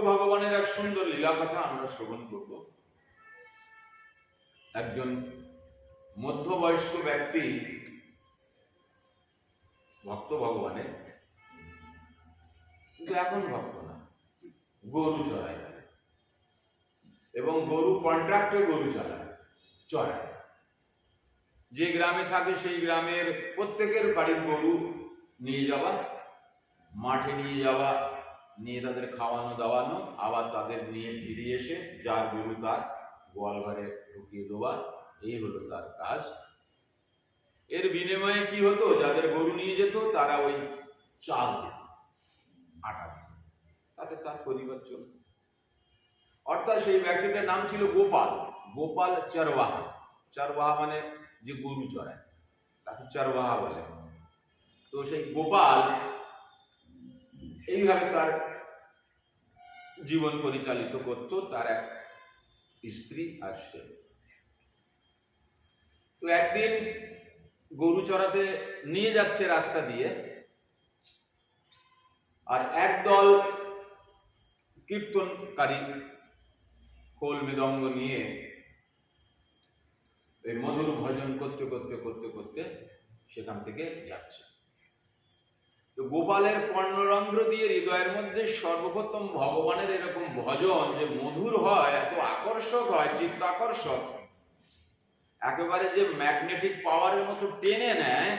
ভগবানের এক সুন্দর লীলা কথা আমরা শ্রবণ করব। একজন মধ্যবয়স্ক ব্যক্তি ভক্ত ভগবানের, কিন্তু এখন ভক্ত না, গরু চড়ায় এবং গরু কন্ট্রাক্টে গরু চড়ায়। যে গ্রামে থাকে সেই গ্রামের প্রত্যেকের বাড়ির গরু নিয়ে যাওয়া, মাঠে নিয়ে যাওয়া, নিয়ে তাদের খাওয়ানো দাওয়ানো, আবার তাদের নিয়ে ফিরে এসে যার গরু তার গোয়াল ঘরে ঢুকিয়ে দেওয়া, এই হলো তার কাজ। এর বিনিময়ে কি হতো, যাদের গরু নিয়ে যেত তারা ওই চাল দিত, আটা দিত, তাতে তার পরিবার চলত। অর্থাৎ সেই ব্যক্তিটার নাম ছিল গোপাল, গোপাল চরবাহা। চরবাহা মানে যে গরু চড়ায়, তাকে চরবাহা বলে। তো সেই গোপাল এইভাবে তার জীবন পরিচালিত করত, তার এক স্ত্রী আর সে। তো একদিন গরু চড়াতে নিয়ে যাচ্ছে রাস্তা দিয়ে, আর একদল কীর্তনকারী খোল মৃদঙ্গ নিয়ে এই মধুর ভজন করতে করতে করতে করতে সেখান থেকে যাচ্ছে। তো গোপালের কর্ণরন্ধ্র দিয়ে হৃদয়ের মধ্যে সর্বপ্রথম ভগবানের এরকম ভজন যে মধুর হয়, এত আকর্ষক হয়, চিত্তাকর্ষক, একেবারে যে ম্যাগনেটিক পাওয়ারের মতো টেনে নেয়,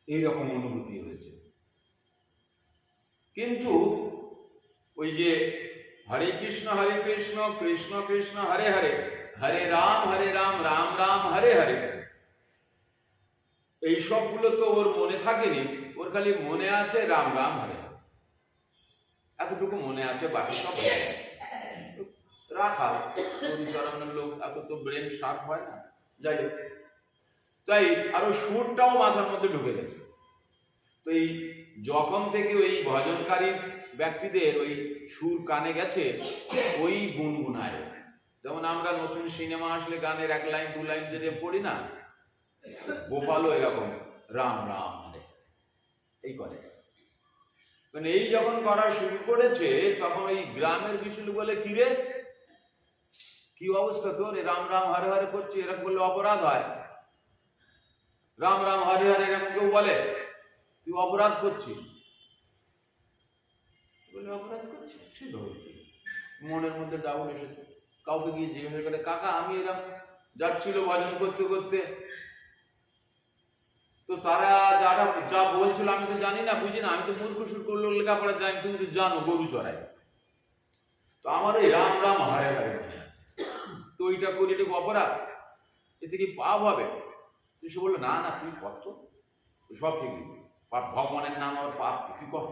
এইরকম অনুভূতি হয়েছে। কিন্তু ওই যে হরে কৃষ্ণ কৃষ্ণ কৃষ্ণ হরে হরে, হরে রাম রাম রাম হরে হরে, এই সবগুলো তো ওর মনে থাকেনি। ওর খালি মনে আছে রাম রাম হরে হরে, এতটুকু মনে আছে, বাকি সব রাখা। চরণের লোক এত তো ব্রেন শার্প হয় না, যাই হোক। তাই আরো সুরটাও মাথার মধ্যে ঢুকে গেছে। তো এই যখন থেকে ওই ভজনকারী ব্যক্তিদের ওই সুর কানে গেছে, ওই গুনগুনায়। যেমন আমরা নতুন সিনেমা আসলে গানের এক লাইন দু লাইন যদি পড়ি না, গোপালও এরকম রাম রাম হরে এই করে। মানে এই যখন করা শুরু করেছে, তখন ওই গ্রামের বিশুলু বলে, কিরে কি অবস্থা তোর, রাম রাম হরে হরে করছে, এরকম বললে অপরাধ হয়। রাম রাম হরে হরে এরকম কেউ বলে, তুই অপরাধ করছিস। বলে অপরাধ করছি, সে মনের মধ্যে ডাউট এসেছে। কাউকে গিয়ে জিজ্ঞাসা করে, কাকা আমি এরকম যাচ্ছিল ভজন করতে করতে, তো তারা যারা যা বলছিল আমি তো জানি না, বুঝি না, আমি তো মূর্খ সুর করলো, লেখাপড়া জানি, তুমি তো জানো গরু চড়ায়, তো আমার ওই রাম রাম হরে হরে মনে আছে, তো ওইটা করি, এটা অপরাধ, এতে কি পাপ হবে? সে বললো, না না তুই কত সব ঠিক, ভগবানের নাম আর পাপ কি কর।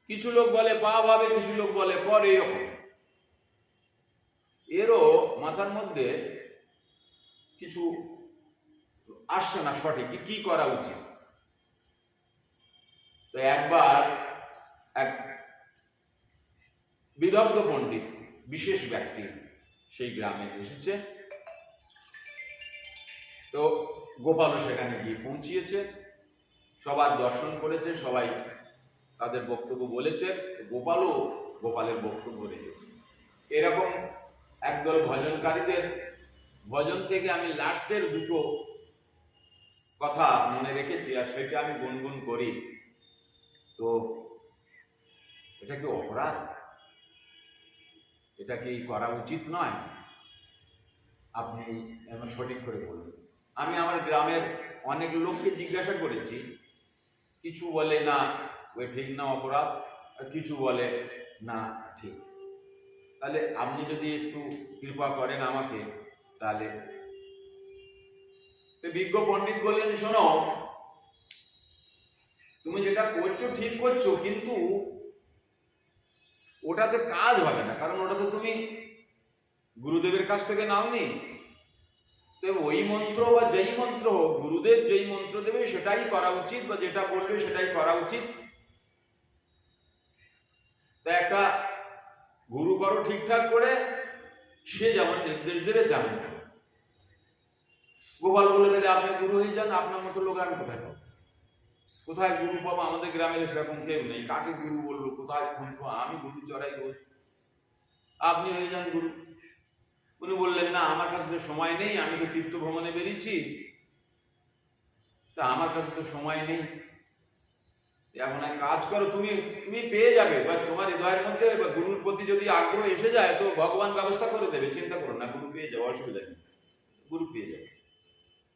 কিছু লোক বলে পাপ হবে, কিছু লোক বলে পর, এইরকম। এরও মাথার মধ্যে কিছু আসছে না সঠিক কি করা উচিত। তো একবার এক বিদগ্ধ পণ্ডিত, বিশেষ ব্যক্তি সেই গ্রামে এসেছে। তো গোপালও সেখানে গিয়ে পৌঁছিয়েছে, সবার দর্শন করেছে, সবাই তাদের বক্তব্য বলেছে, গোপালের বক্তব্য রেখেছে। এরকম একদল ভজনকারীদের ভজন থেকে আমি লাস্টের দুটো কথা মনে রেখেছি, আর সেটা আমি গুনগুন করি। তো এটা কি অপরাধ? এটা কি করা উচিত নয়? আপনি এমন সঠিক করে বলুন। আমি আমার গ্রামের অনেক লোককে জিজ্ঞাসা করেছি, কিছু বলে না ওই ঠিক না অপরাধ, আর কিছু বলে না ঠিক। তাহলে আপনি যদি একটু কৃপা করেন আমাকে, তাহলে বিজ্ঞ পণ্ডিত বললেন, শোনো, তুমি যেটা করছো ঠিক করছো, কিন্তু ওটাতে কাজ হবে না, কারণ ওটা তো তুমি গুরুদেবের কাছ থেকে নাওনি। তো ওই মন্ত্র বা যেই মন্ত্র হোক, গুরুদেব যেই মন্ত্র দেবে সেটাই করা উচিত, বা যেটা বলবে সেটাই করা উচিত। তা একটা গুরু করো ঠিকঠাক করে, সে যেমন নির্দেশ দেবে তেমন। গোপাল বলে, তাহলে আপনি গুরু হয়ে যান, আপনার মতো লোক আমি কোথায় পাবো? কোথায় গুরু পাবো? আমাদের গ্রামে সেরকম কেউ নেই, কাকে গুরু বললো, কোথায় খুঁজবো? আমি গরু চড়াই রোজ, আপনি হয়ে যান গুরু। উনি বললেন, না আমার কাছে তো সময় নেই, আমি তো তীর্থ ভ্রমণে বেরিয়েছি, তা আমার কাছে তো সময় নেই। এখন এক কাজ করো, তুমি তুমি পেয়ে যাবে, বাস তোমার হৃদয়ের মধ্যে গুরুর প্রতি যদি আগ্রহ এসে যায় তো ভগবান ব্যবস্থা করে দেবে, চিন্তা করো না, গুরু পেয়ে যাবে, অসুবিধা নেই, গুরু পেয়ে যাবে,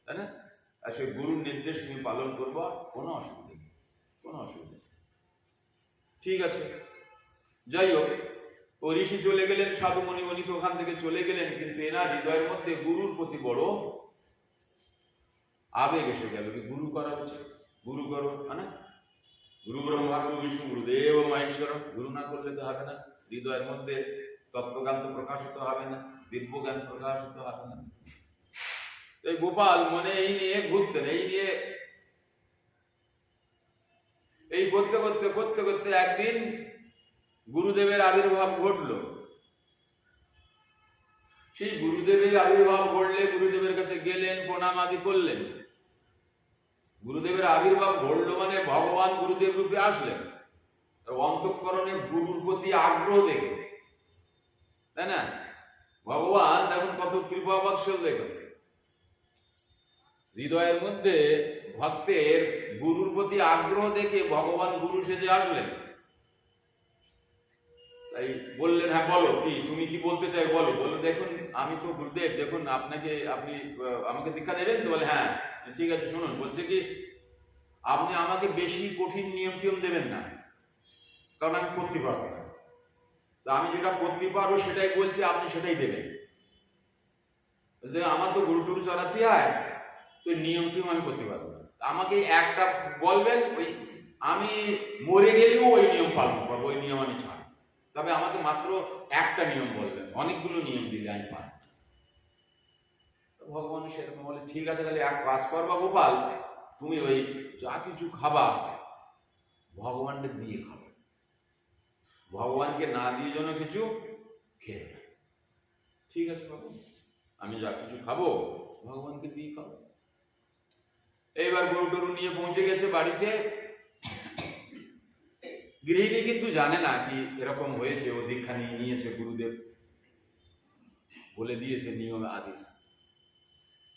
তাই না? আর সেই গুরুর নির্দেশ তুমি পালন করবো, কোনো অসুবিধা নেই, কোনো অসুবিধা নেই। ঠিক আছে, যাই হোক, ও ঋষি চলে গেলেন, সাধু মণি তো ওখান থেকে চলে গেলেন, কিন্তু এনার হৃদয়ের মধ্যে গুরুর প্রতি বড় আবেগ এসে গেল, কি গুরু করা উচিত, গুরু করো, মানে গুরু ব্রহ্মা গুরু বিষ্ণু গুরুদেব মহেশ্বর, গুরু না করলে তো হবে না, হৃদয়ের মধ্যে তত্ত্বজ্ঞান তো প্রকাশিত হবে না, দিব্য জ্ঞান প্রকাশিত হবে না। এই গোপাল মনে এই নিয়ে ঘুরতেন, এই করতে করতে করতে করতে একদিন গুরুদেবের আবির্ভাব ঘটল। সেই গুরুদেবের আবির্ভাব ঘটলে গুরুদেবের কাছে গেলেন, প্রণাম আদি করলেন। গুরুদেবের আবির্ভাব ঘটল মানে ভগবান গুরুদেব রূপে আসলেন, অন্তঃকরণে গুরুর প্রতি আগ্রহ দেখে, তাই না? ভগবান এখন কত কৃপা বৎসল দেখেন, হৃদয়ের মধ্যে ভক্তের গুরুর প্রতি আগ্রহ দেখে ভগবান গুরু সেজে আসলেন। তাই বললেন, হ্যাঁ বলো, কি তুমি কি বলতে চাই বলো। বলো, দেখুন আমি তো গুরুদেব, দেখুন আপনি আমাকে দীক্ষা দেবেন তো? বলে হ্যাঁ ঠিক আছে, শুনুন, বলছে কি আপনি আমাকে বেশি কঠিন নিয়ম টিয়ম দেবেন না, কারণ আমি করতে পারবো না, তো আমি যেটা করতে পারবো সেটাই বলছি, আপনি সেটাই দেবেন। আমার তো গরু টরু চড়াতে হয়, তো নিয়ম টিয়ম আমি করতে পারবো না, আমাকে একটা বলবেন, ওই আমি মরে গেলেও ওই নিয়ম পালন করবো, ওই নিয়ম আমি ছাড়ব, তবে আমাকে মাত্র একটা নিয়ম বলবেন, অনেকগুলো নিয়ম দিলে আমি পারব। ভগবান সেরকম বলে, ঠিক আছে তাহলে এক কাজ করবা গোপাল, তুমি ওই যা কিছু খাবা ভগবানকে দিয়ে খাবে, ভগবানকে না দিয়ে যেন কিছু খেয়ে না। ঠিক আছে বাবু, আমি যা কিছু খাবো ভগবানকে দিয়ে খাবো। এইবার গরু টরু নিয়ে পৌঁছে গেছে বাড়িতে। গৃহিণী কিন্তু জানে না কি এরকম হয়েছে, ও দীক্ষা নিয়ে নিয়েছে, গুরুদেব বলে দিয়েছে নিয়ম আদি।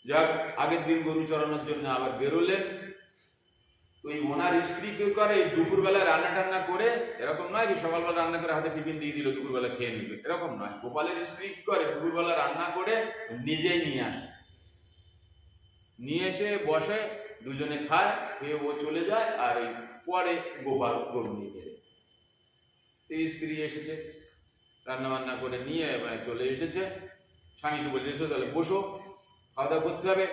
যাক, আগের দিন গরু চড়ানোর জন্য আবার বেরোলেন। ওই ওনার স্ত্রী কেউ করে দুপুরবেলা রান্না টান্না করে, এরকম নয় কি সকালবেলা রান্না করে হাতে টিফিন দিয়ে দিল দুপুরবেলা খেয়ে নিবে, এরকম নয়। গোপালের স্ত্রী কি করে, দুপুরবেলা রান্না করে নিজেই নিয়ে আসে, নিয়ে এসে বসে, দুজনে খায়, খেয়ে ও চলে যায়, আর এই পরে গোপাল গরু নিয়ে গেলে স্ত্রী এসেছে, রান্না বান্না করে নিয়ে চলে এসেছে, স্বামীকে বলে এসো তাহলে বসো, খাওয়া দাওয়া করতে হবে।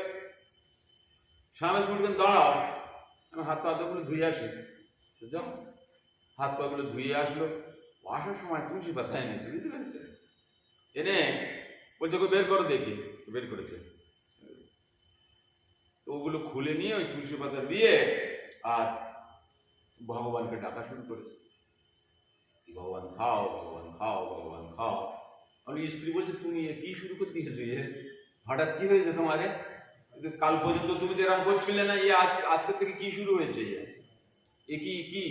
স্বামী তুমি দাঁড়াও, আমি হাত পা গুলো ধুয়ে আসি। যাও, হাত পা গুলো ধুয়ে আসলো, আসার সময় তুলসী পাতা এনেছে, বুঝতে পেরেছে, এনে বলছে বের করো দেখি, বের করেছে, তো ওগুলো খুলে নিয়ে ওই তুলসী পাতা দিয়ে আর ভগবানকে ডাকা শুরু করেছে, ভগবান খাও, ভগবান খাও, ভগবান খাও। আমি স্ত্রী বলছে, তুমি কি শুরু করে দিয়েছো, হঠাৎ কি হয়েছে তোমার, কাল পর্যন্ত তুমি তো এরকম করছিলে না, আজকে থেকে কি শুরু হয়েছে, এ কি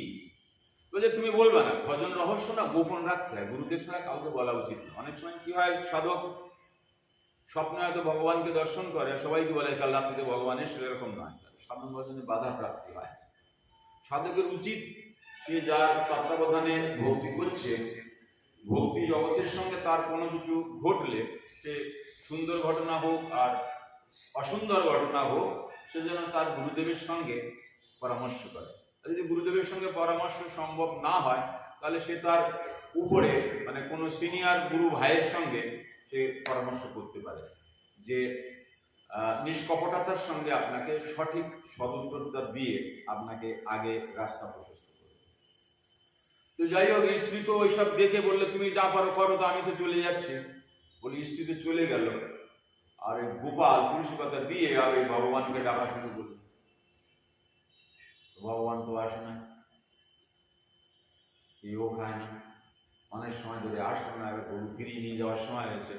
বলছে, তুমি বলবে না, ভজন রহস্য না, গোপন রাখতে হয়, গুরুদেব ছাড়া কাউকে বলা উচিত না। অনেক সময় কি হয়, সাধক স্বপ্নে হয়তো ভগবানকে দর্শন করে, সবাইকে বলে কাল রাত্রিতে ভগবান এসে, এরকম নয়, সাধন ভজনে বাধা প্রাপ্তি হয়। সাধকের উচিত সে যার তত্ত্বাবধানে ভক্তি করছে, ভক্তি জগতের সঙ্গে তার কোনো কিছু ঘটলে, সে সুন্দর ঘটনা হোক আর অসুন্দর ঘটনা হোক, সে যেন তার গুরুদেবের সঙ্গে পরামর্শ করে। যদি গুরুদেবের সঙ্গে পরামর্শ সম্ভব না হয়, তাহলে সে তার উপরে মানে কোনো সিনিয়র গুরু ভাইয়ের সঙ্গে সে পরামর্শ করতে পারে, যে নিষ্কপটতার সঙ্গে আপনাকে সঠিক সদুত্তরটা দিয়ে আপনাকে আগে রাস্তা প্রশস্ত করবে। তো যাই হোক, স্ত্রী তো ওইসব দেখে বললে, তুমি যা পারো করো, তো আমি তো চলে যাচ্ছি বলে স্ত্রী তো চলে গেল, আর এই গোপাল তুলসী পাতা দিয়ে আর ওই ভগবানকে ডাকা শুরু করল। ভগবান তো আসে না, কেউ খায় না, অনেক সময় ধরে আসলো না, এবার গরু ফিরিয়ে নিয়ে যাওয়ার সময় হয়েছে,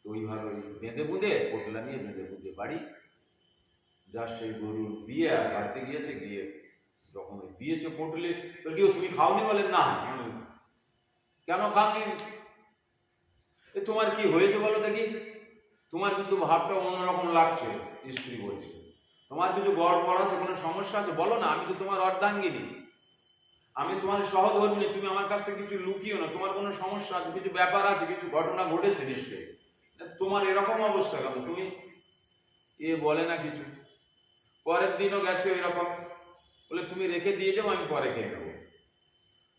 তো ওইভাবে ওই বেঁধে বুঁধে পোটলা নিয়ে বেঁধে বুঁধে বাড়ি যা সেই গরু দিয়ে আর বাড়িতে গিয়েছে, গিয়ে যখন দিয়েছে পোটলে, কেউ তুমি খাওনি, বলেন না কেন খাওনি? তোমার কি হয়েছে বলো দেখি? তোমার কিন্তু ভাবটা অন্যরকম লাগছে। স্ত্রী বলছে, তোমার কিছু গড়বড় আছে, কোনো সমস্যা আছে বলো না, আমি তো তোমার অর্ধাঙ্গিনী, আমি তোমার সহধর্মিণী, তুমি আমার কাছ থেকে কিছু লুকিও না। তোমার কোনো সমস্যা আছে, কিছু ব্যাপার আছে, কিছু ঘটনা ঘটেছে নিশ্চয়ই, তোমার এরকম অবস্থা কেন? তুমি বলে না কিছু। পরের দিনও গেছে এরকম, বলে তুমি রেখে দিয়ে যাও, আমি পরে খেয়ে নেবো।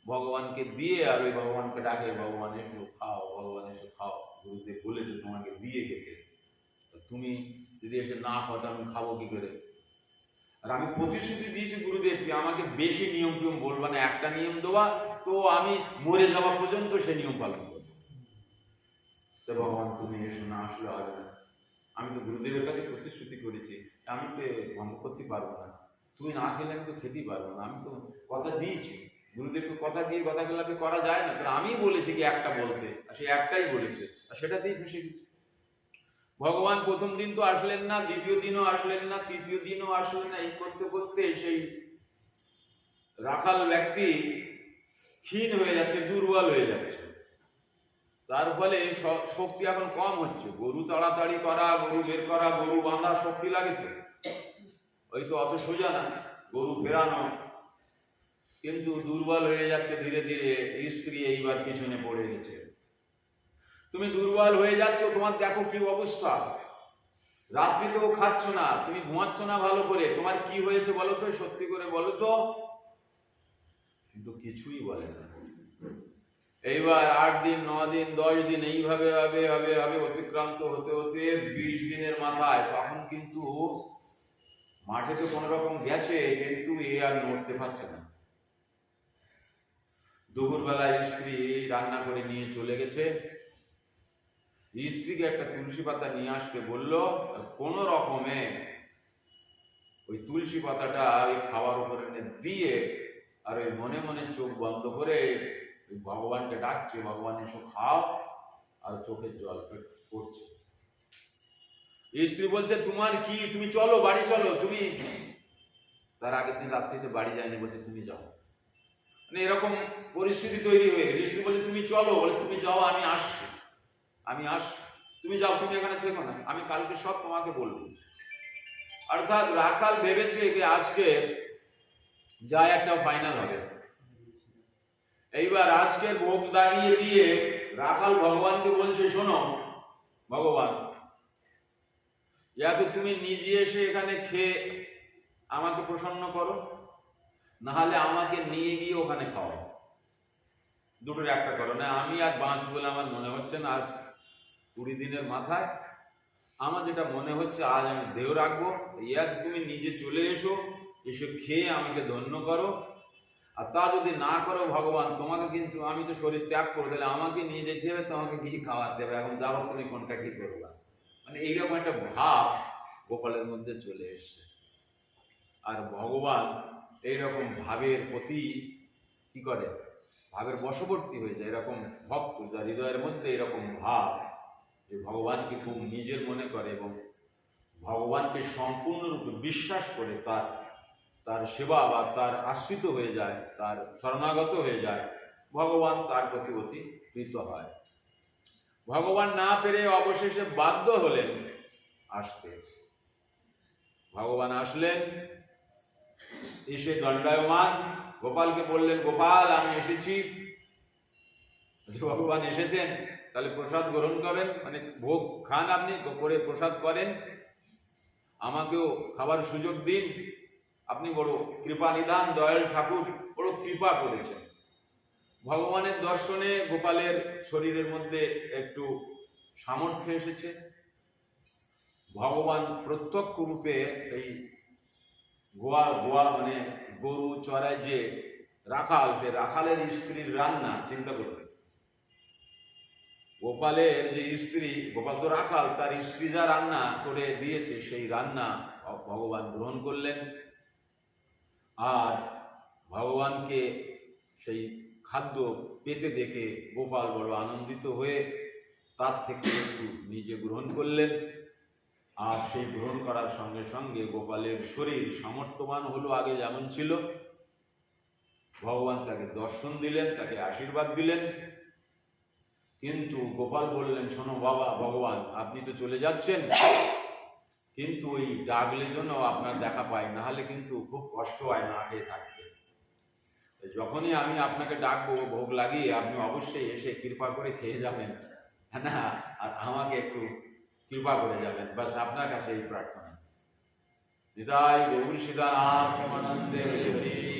ভগবানকে দিয়ে আর ওই ভগবানকে ডাকে, ভগবান এসো খাও, ভগবান এসো খাও, গুরুদেব বলেছে তোমাকে দিয়ে গেতে, তুমি যদি এসে না খাও তো আমি খাবো কি করে? আর আমি প্রতিশ্রুতি দিয়েছি গুরুদেবকে, আমাকে বেশি নিয়ম টিয়ম বলবা না, একটা নিয়ম দেওয়া, তো আমি মরে যাওয়া পর্যন্ত সে নিয়ম পালন করবো। তো ভগবান তুমি এসো, না আসলে হবে না, আমি তো গুরুদেবের কাছে প্রতিশ্রুতি করেছি, আমি তো ভঙ্গ করতে পারবো না, তুমি না খেলে আমি তো খেতেই পারবো না, আমি তো কথা দিয়েছি গুরুদেবকে, কথা দিয়ে কথা খেলাপি করা যায় না। তাহলে আমি বলেছি কি একটা বলতে, আর সে একটাই বলেছে, আর সেটাতেই ফেসে গেছে। ভগবান প্রথম দিন তো আসলেন না, দ্বিতীয় দিনও আসলেন না, তৃতীয় দিনও আসলেন না। এই করতে করতে সেই রাখাল ব্যক্তি ক্ষীণ হয়ে যাচ্ছে, দুর্বল হয়ে যাচ্ছে। তার ফলে শক্তি এখন কম হচ্ছে। গরু তাড়াতাড়ি করা, গরু বের করা, গরু বাঁধা শক্তি লাগে তো, ওই তো অত সোজা না গরু ফেরানো, কিন্তু দুর্বল হয়ে যাচ্ছে ধীরে ধীরে। স্ত্রী এইবার পিছনে পড়ে গেছে। তুমি দুর্বল হয়ে যাচ্ছ, তোমার দেখো কি অবস্থা, রাত্রিতেও খাচ্ছ না, তুমি ঘুমাচ্ছ না ভালো করে, তোমার কি হয়েছে বলো তো, সত্যি করে বলো তো। কিন্তু কিছুই বলে না। এইবার 8 দিন, 9 দিন, 10 দিন এইভাবে ভাবে ভাবে ভাবে অতিক্রান্ত হতে হতে 20 দিনের মাথায় তখন কিন্তু মাঠে তো কোন রকম গেছে, কিন্তু এ আর নড়তে পারছে না। দুপুরবেলায় স্ত্রী রান্না করে নিয়ে চলে গেছে। স্ত্রীকে একটা তুলসী পাতা নিয়ে আসতে বলল, কোন রকমে ওই তুলসী পাতাটা ওই খাওয়ার উপরে দিয়ে আর ওই মনে মনে চোখ বন্ধ করে ভগবানকে ডাকছে, ভগবান এসো খাও, আর চোখের জল পড়ছে। স্ত্রী বলছে তোমার কি, তুমি চলো বাড়ি চলো। তুমি তার আগের দিন রাত্রিতে বাড়ি যায়নি, বলছে তুমি যাও। মানে এরকম পরিস্থিতি তৈরি হয়ে গেছে। স্ত্রী বলছে তুমি চলো, বলে তুমি যাও, আমি আসছি, আমি আসছি, তুমি যাও, তুমি এখানে থেকো না, আমি কালকে সব তোমাকে বলবো। অর্থাৎ রাখাল ভেবেছে যে আজকে যা একটা ফাইনাল হবে। এইবার আজকে ভোগ দাঁড়িয়ে দিয়ে রাখাল ভগবানকে বলছে, শোনো ভগবান, তো তুমি নিজে এসে এখানে খেয়ে আমাকে প্রসন্ন করো, না হলে আমাকে নিয়ে গিয়ে ওখানে খাওয়াও, দুটোর একটা করো। না আমি আর বাঁচব বলে আমার মনে হচ্ছে না। আজ 20 দিনের মাথায় আমার যেটা মনে হচ্ছে, আজ আমি দেহ রাখবো, তুমি নিজে চলে এসো, এসে খেয়ে আমাকে ধন্য করো। আর তা যদি না করো ভগবান, তোমাকে কিন্তু আমি তো শরীর ত্যাগ করে দিলে, আমাকে নিয়ে যেতে হবে, তোমাকে কি খাওয়াতে হবে, এখন যাও, তুমি কোনটা কি করবা। মানে এইরকম একটা ভাব গোপালের মধ্যে চলে এসছে। আর ভগবান এইরকম ভাবের প্রতি কি করে, ভাবের বশবর্তী হয়ে যায়। এরকম ভক্ত যার হৃদয়ের মধ্যে এরকম ভাব যে ভগবানকে খুব নিজের মনে করে এবং ভগবানকে সম্পূর্ণরূপে বিশ্বাস করে তার সেবা বা তার আশ্রিত হয়ে যায়, তার শরণাগত হয়ে যায়, ভগবান তার প্রতি অতি প্রীত হয়। ভগবান না পেরে অবশেষে বাধ্য হলেন আসতে। ভগবান আসলেন, এসে দণ্ডায়মান গোপালকে বললেন, গোপাল আমি এসেছি। ভগবান এসেছেন, তাহলে প্রসাদ গ্রহণ করেন, মানে ভোগ খান, আপনি করে প্রসাদ করেন, আমাকেও খাবার সুযোগ দিন। আপনি বড় কৃপা নিধান, দয়াল ঠাকুর, বড় কৃপা করেছেন। ভগবানের দর্শনে গোপালের শরীরের মধ্যে একটু সামর্থ্য এসেছে। ভগবান প্রত্যক্ষ রূপে সেই গোয়া মানে গরু চড়ায় যে রাখাল, সে রাখালের স্ত্রীর রান্না চিন্তা করবে। গোপালের যে স্ত্রী, গোপাল তো রাখাল, তার স্ত্রী যা রান্না করে দিয়েছে সেই রান্না ভগবান গ্রহণ করলেন। আর ভগবানকে সেই খাদ্য পেতে দেখে গোপাল বড় আনন্দিত হয়ে তার থেকে একটু নিজে গ্রহণ করলেন। আর সেই গ্রহণ করার সঙ্গে সঙ্গে গোপালের শরীর সামর্থ্যবান হলো, আগে যেমন ছিল। ভগবান তাকে দর্শন দিলেন, তাকে আশীর্বাদ দিলেন। কিন্তু গোপাল বললেন, শোনো বাবা, ভগবান আপনি তো চলে যাচ্ছেন, কিন্তু ওই ডাকলে জন্য আপনার দেখা পাই, না হলে কিন্তু খুব কষ্ট হয় না খেয়ে থাকতে। যখনই আমি আপনাকে ডাকবো ভোগ লাগিয়ে, আপনি অবশ্যই এসে কৃপা করে খেয়ে যাবেন, হ্যাঁ না, আর আমাকে একটু কৃপা করে যাবেন, বাস আপনার কাছে এই প্রার্থনা। নিতাই গৌর সীতানাথ প্রেমানন্দে হরি হরি।